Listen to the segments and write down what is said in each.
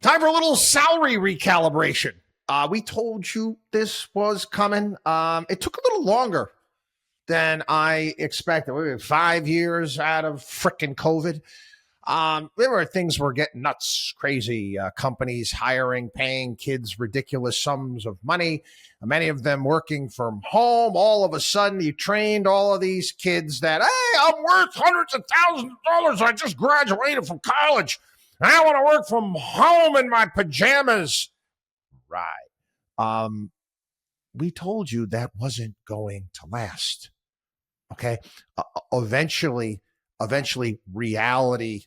Time for a little salary recalibration. We told you this was coming. It took a little longer than I expected. We were 5 years out of frickin' COVID. There were things were getting nuts, crazy. Companies hiring, paying kids ridiculous sums of money. Many of them working from home. All of a sudden, you trained all of these kids that, hey, I'm worth hundreds of thousands of dollars. I just graduated from college. I want to work from home in my pajamas. Right. We told you that wasn't going to last. Okay. Eventually, reality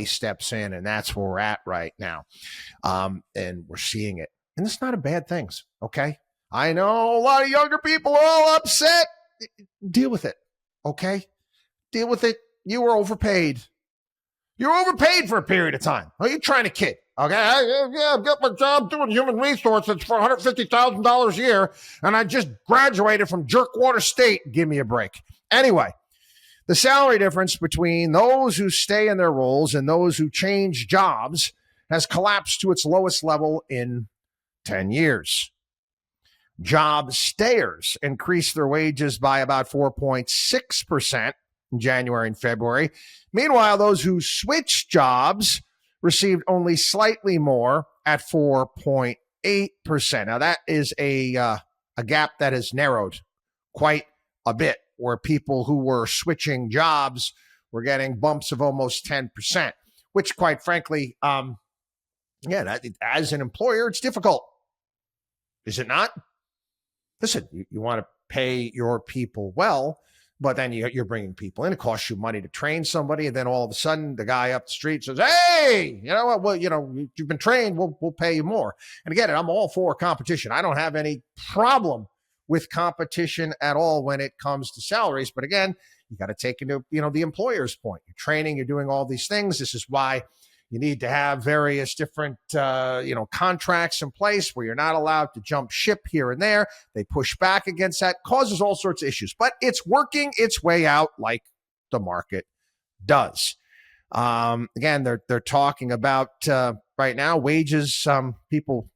steps in, and that's where we're at right now. And we're seeing it. And it's not a bad thing. Okay. I know a lot of younger people are all upset. Deal with it. Okay. Deal with it. You were overpaid. You're overpaid for a period of time. Are you trying to kid? Okay, I've got my job doing human resources for $150,000 a year, and I just graduated from Jerkwater State. Give me a break. Anyway, the salary difference between those who stay in their roles and those who change jobs has collapsed to its lowest level in 10 years. Job stayers increased their wages by about 4.6% in January and February. Meanwhile, those who switched jobs received only slightly more at 4.8%. Now, that is a gap that has narrowed quite a bit, where people who were switching jobs were getting bumps of almost 10%, which, quite frankly, as an employer, it's difficult. Is it not? Listen, you want to pay your people well, but then you're bringing people in. It costs you money to train somebody. And then all of a sudden, the guy up the street says, hey, you know what? Well, you've been trained. We'll pay you more. And again, I'm all for competition. I don't have any problem with competition at all when it comes to salaries. But again, you got to take into, the employer's point. You're training, you're doing all these things. This is why you need to have various different, contracts in place where you're not allowed to jump ship here and there. They push back against that, causes all sorts of issues, but it's working its way out like the market does. Again, they're talking about right now wages. People,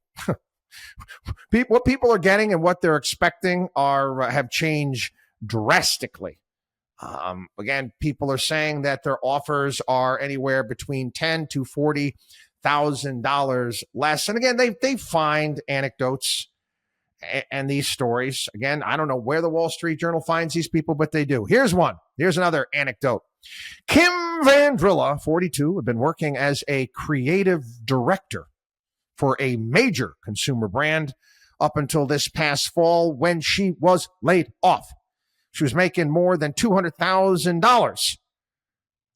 what people are getting and what they're expecting have changed drastically. Again, people are saying that their offers are anywhere between $10,000 to $40,000 less. And again, they find anecdotes and these stories. Again, I don't know where the Wall Street Journal finds these people, but they do. Here's one. Here's another anecdote. Kim Vandrilla, 42, had been working as a creative director for a major consumer brand up until this past fall when she was laid off. She was making more than $200,000.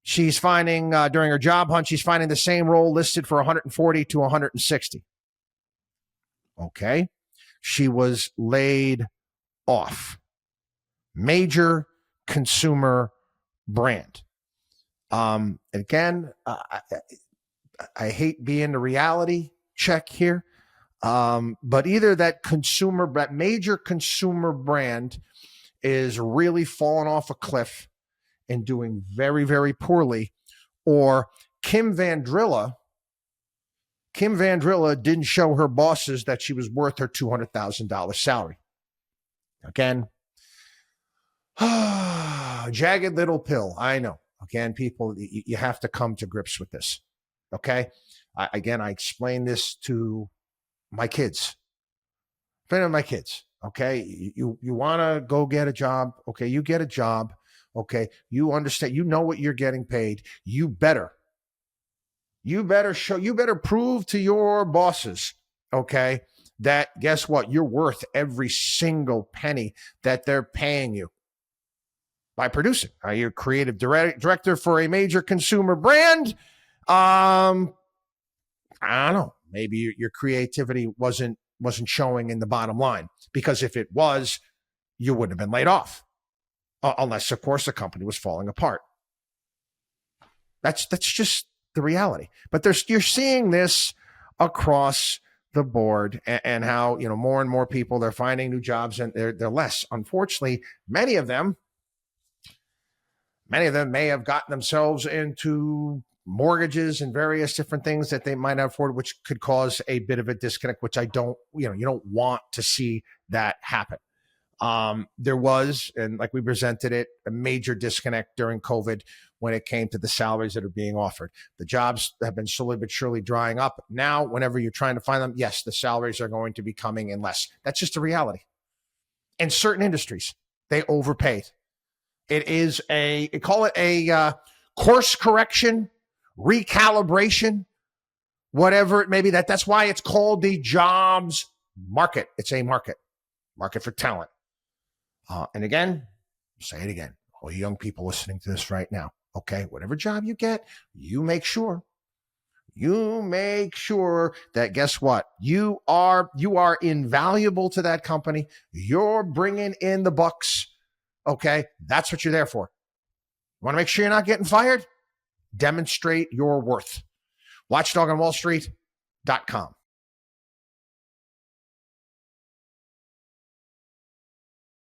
She's finding during her job hunt, she's finding the same role listed for $140,000 to $160,000. Okay. She was laid off. Major consumer brand. Again, I hate being the reality check here. But either that major consumer brand is really falling off a cliff and doing very, very poorly, or Kim Vandrilla didn't show her bosses that she was worth her $200,000 salary. Again, jagged little pill. I know. Again, people, you have to come to grips with this. Okay. I explain this to my kids. Okay, you want to go get a job. Okay, you get a job. Okay, you understand. You know what you're getting paid. You better prove to your bosses, okay, that guess what? You're worth every single penny that they're paying you by producing. You're a creative director for a major consumer brand. I don't know. Maybe your creativity wasn't showing in the bottom line, because if it was, you wouldn't have been laid off, unless, of course, the company was falling apart. That's just the reality. But you're seeing this across the board, and how more and more people, they're finding new jobs and they're less. Unfortunately, many of them may have gotten themselves into mortgages and various different things that they might have afforded, which could cause a bit of a disconnect, which I don't, you don't want to see that happen. There was, and like we presented it, a major disconnect during COVID when it came to the salaries that are being offered. The jobs have been slowly but surely drying up. Now, whenever you're trying to find them, yes, the salaries are going to be coming in less. That's just a reality. In certain industries, they overpaid. It is call it a course correction, recalibration, whatever it may be. That's why it's called the jobs market. It's a market for talent. And again, say it again, all you young people listening to this right now, okay, whatever job you get, you make sure that, guess what? You are invaluable to that company. You're bringing in the bucks, okay? That's what you're there for. You want to make sure you're not getting fired? Demonstrate your worth. WatchDog on WallStreet.com.